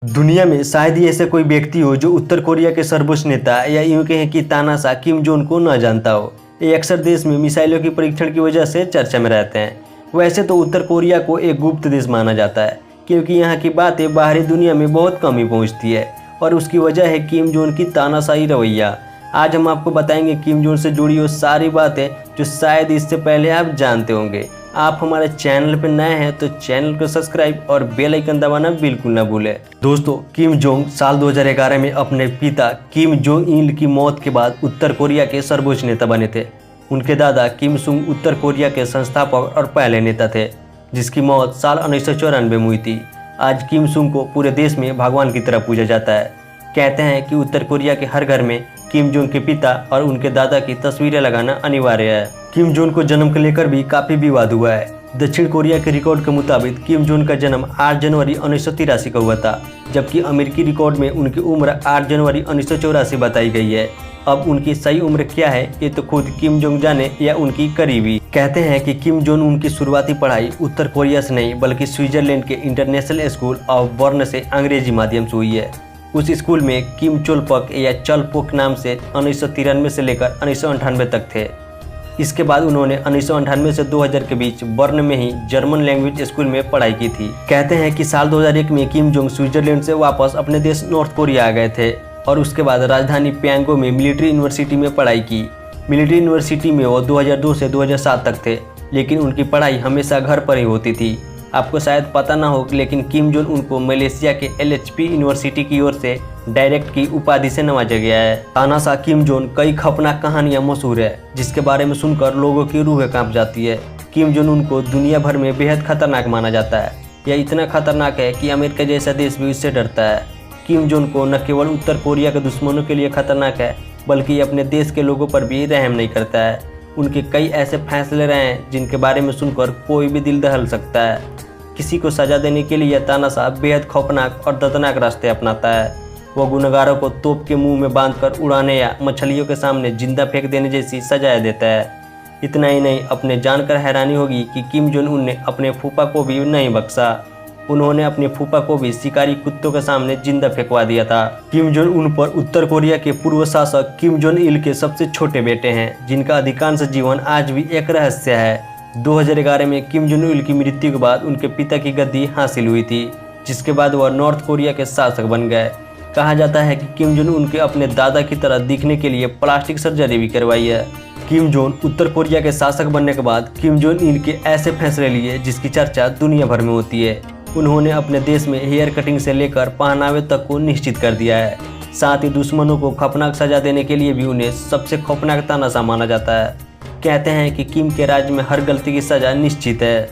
दुनिया में शायद ही ऐसा कोई व्यक्ति हो जो उत्तर कोरिया के सर्वोच्च नेता या यूं कहें कि तानाशाह किम जोंग को न जानता हो। ये अक्सर देश में मिसाइलों की परीक्षण की वजह से चर्चा में रहते हैं। वैसे तो उत्तर कोरिया को एक गुप्त देश माना जाता है क्योंकि यहाँ की बातें बाहरी दुनिया में बहुत कम ही पहुँचती है और उसकी वजह है किम जोंग की तानाशाही रवैया। आज हम आपको बताएंगे किम जोंग से जुड़ी वो सारी बातें जो शायद इससे पहले आप जानते होंगे। आप हमारे चैनल पर नए हैं तो चैनल को सब्सक्राइब और बेल आइकन दबाना बिल्कुल ना भूलें। दोस्तों, किम जोंग साल 2011 में अपने पिता किम जोंग इल की मौत के बाद उत्तर कोरिया के सर्वोच्च नेता बने थे। उनके दादा किम सुंग उत्तर कोरिया के संस्थापक और पहले नेता थे जिसकी मौत साल 1994 में हुई थी। आज किम सुंग को पूरे देश में भगवान की तरह पूजा जाता है। कहते हैं कि उत्तर कोरिया के हर घर में किम जोंग के पिता और उनके दादा की तस्वीरें लगाना अनिवार्य है। किम जोंग को जन्म को लेकर भी काफी विवाद हुआ है। दक्षिण कोरिया के रिकॉर्ड के मुताबिक किम जोंग का जन्म 8 जनवरी 1983 को हुआ था, जबकि अमेरिकी रिकॉर्ड में उनकी उम्र 8 जनवरी 1984 बताई गई है। अब उनकी सही उम्र क्या है ये तो खुद किम जोंग जाने या उनकी करीबी। कहते हैं कि किम जोंग उनकी शुरुआती पढ़ाई उत्तर कोरिया से नहीं बल्कि स्विट्जरलैंड के इंटरनेशनल स्कूल ऑफ बर्न से अंग्रेजी माध्यम से हुई है। उस स्कूल में किम चोलपक या चलपोक नाम से 1993 से लेकर 1998 तक थे। इसके बाद उन्होंने 1998 से 2000 के बीच बर्न में ही जर्मन लैंग्वेज स्कूल में पढ़ाई की थी। कहते हैं कि साल 2001 में किम जोंग स्विट्जरलैंड से वापस अपने देश नॉर्थ कोरिया आ गए थे और उसके बाद राजधानी प्यांगो में मिलिट्री यूनिवर्सिटी में पढ़ाई की। मिलिट्री यूनिवर्सिटी में वो 2002 से 2007 तक थे, लेकिन उनकी पढ़ाई हमेशा घर पर ही होती थी। आपको शायद पता ना हो लेकिन किम जोंग उनको मलेशिया के LHP यूनिवर्सिटी की ओर से डायरेक्ट की उपाधि से नवाजा गया है। तानाशाह किम जोंग कई खौफनाक कहानियां मशहूर है जिसके बारे में सुनकर लोगों की रूह कांप जाती है। किम जोंग उनको दुनिया भर में बेहद खतरनाक माना जाता है। यह इतना खतरनाक है कि अमेरिका जैसा देश भी इससे डरता है। किम जोंग को न केवल उत्तर कोरिया के दुश्मनों के लिए खतरनाक है बल्कि अपने देश के लोगों पर भी रहम नहीं करता है। उनके कई ऐसे फैसले रहे हैं जिनके बारे में सुनकर कोई भी दिल दहल सकता है। किसी को सजा देने के लिए तानाशाह बेहद खौफनाक और दर्दनाक रास्ते अपनाता है। वह गुनहगारों को तोप के मुंह में बांधकर उड़ाने या मछलियों के सामने जिंदा फेंक देने जैसी सजाएं देता है। इतना ही नहीं, अपने जानकर हैरानी होगी कि किम जोंग उन ने अपने फूफा को भी नहीं बख्शा। उन्होंने अपने फूफा को भी शिकारी कुत्तों के सामने जिंदा फेंकवा दिया था। किम जोंग उन पर उत्तर कोरिया के पूर्व शासक किम जोंग इल के सबसे छोटे बेटे हैं जिनका अधिकांश जीवन आज भी एक रहस्य है। 2011 में किम जोंग इल की मृत्यु के बाद उनके पिता की गद्दी हासिल हुई थी, जिसके बाद वह नॉर्थ कोरिया के शासक बन गए। कहा जाता है कि किम जोंग उनके अपने दादा की तरह दिखने के लिए प्लास्टिक सर्जरी भी करवाई है। किम जोंग उत्तर कोरिया के शासक बनने के बाद किम जोंग इल के ऐसे फैसले लिए जिसकी चर्चा दुनिया भर में होती है। उन्होंने अपने देश में हेयर कटिंग से लेकर पहनावे तक को निश्चित कर दिया है। साथ ही दुश्मनों को खौफनाक सजा देने के लिए भी उन्हें सबसे खौफनाक तानाशाह माना जाता है। कहते हैं कि किम के राज्य में हर गलती की सजा निश्चित है।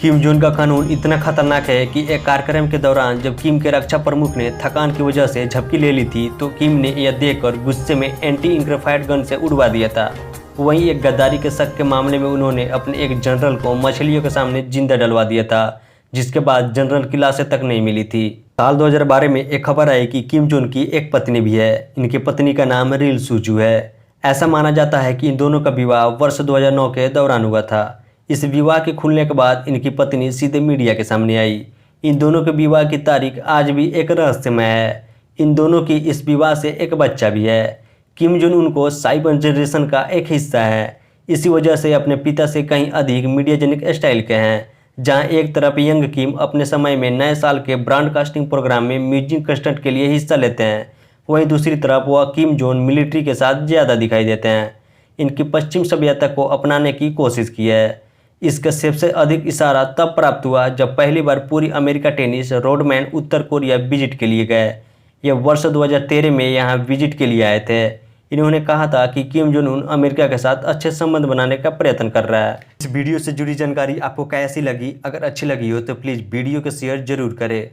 किम जोंग का कानून इतना खतरनाक है कि एक कार्यक्रम के दौरान जब किम के रक्षा प्रमुख ने थकान की वजह से झपकी ले ली थी तो किम ने यह देखकर गुस्से में एंटी इंक्रीफाइड गन से उड़वा दिया था। वहीं एक गद्दारी के शक के मामले में उन्होंने अपने एक जनरल को मछलियों के सामने जिंदा डलवा दिया था, जिसके बाद जनरल की लाशें तक नहीं मिली थी। साल 2012 में एक खबर आई कि किम जोंग की एक पत्नी भी है। इनकी पत्नी का नाम रिल सुजू है। ऐसा माना जाता है कि इन दोनों का विवाह वर्ष 2009 के दौरान हुआ था। इस विवाह के खुलने के बाद इनकी पत्नी सीधे मीडिया के सामने आई। इन दोनों के विवाह की तारीख आज भी एक रहस्यमय है। इन दोनों की इस विवाह से एक बच्चा भी है। किम जोंग उनको साइबर जनरेशन का एक हिस्सा है। इसी वजह से अपने पिता से कहीं अधिक मीडियाजनिक स्टाइल के हैं। जहां एक तरफ यंग किम अपने समय में नए साल के ब्रॉडकास्टिंग प्रोग्राम में म्यूजिक कंटेस्ट के लिए हिस्सा लेते हैं, वहीं दूसरी तरफ वह किम जोंग मिलिट्री के साथ ज़्यादा दिखाई देते हैं। इनकी पश्चिम सभ्यता को अपनाने की कोशिश की है। इसका सबसे अधिक इशारा तब प्राप्त हुआ जब पहली बार पूरी अमेरिका टेनिस रोडमैन उत्तर कोरिया विजिट के लिए गए। यह वर्ष 2013 में यहाँ विजिट के लिए आए थे। इन्होंने कहा था कि किम जोंग अमेरिका के साथ अच्छे संबंध बनाने का प्रयत्न कर रहा है। इस वीडियो से जुड़ी जानकारी आपको कैसी लगी? अगर अच्छी लगी हो तो प्लीज़ वीडियो को शेयर जरूर करें।